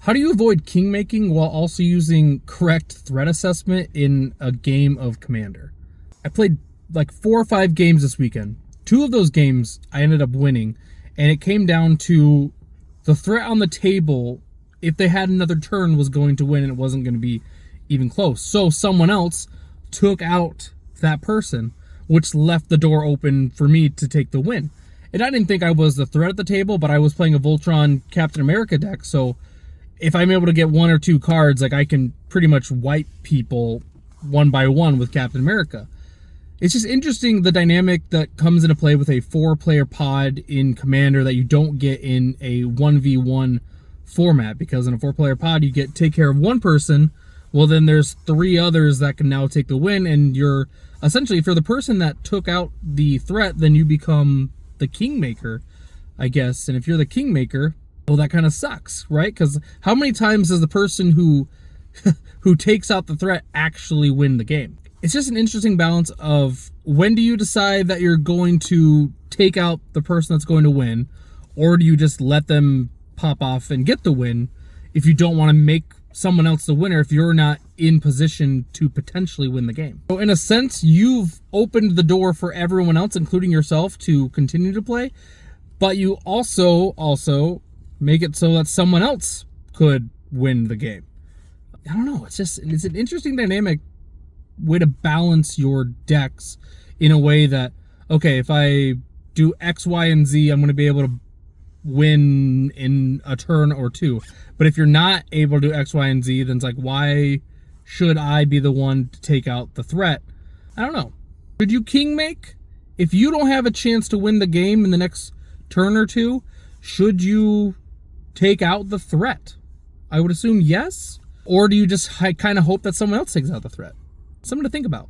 How do you avoid king making while also using correct threat assessment in a game of Commander? I played like 4 or 5 games this weekend. 2 of those games I ended up winning, and it came down to the threat on the table. If they had another turn, was going to win, and it wasn't going to be even close. So someone else took out that person, which left the door open for me to take the win. And I didn't think I was the threat at the table, but I was playing a Voltron Captain America deck, so if I'm able to get 1 or 2 cards, like I can pretty much wipe people one by one with Captain America. It's just interesting the dynamic that comes into play with a 4-player pod in Commander that you don't get in a 1v1 format, because in a 4-player pod you get take care of one person, well then there's 3 others that can now take the win, and you're essentially, if you're the person that took out the threat, then you become the kingmaker, I guess. And if you're the kingmaker, well, that kind of sucks, right? Because how many times does the person who takes out the threat actually win the game? It's just an interesting balance of when do you decide that you're going to take out the person that's going to win, or do you just let them pop off and get the win if you don't want to make someone else the winner if you're not in position to potentially win the game. So in a sense, you've opened the door for everyone else, including yourself, to continue to play, but you also make it so that someone else could win the game. I don't know, it's an interesting dynamic way to balance your decks in a way that, okay, if I do X, Y, and Z, I'm going to be able to win in a turn or 2. But if you're not able to do X, Y, and Z, then it's like, why should I be the one to take out the threat? I don't know. Should you king make? If you don't have a chance to win the game in the next turn or 2, should you take out the threat? I would assume yes. Or do you just kind of hope that someone else takes out the threat? Something to think about.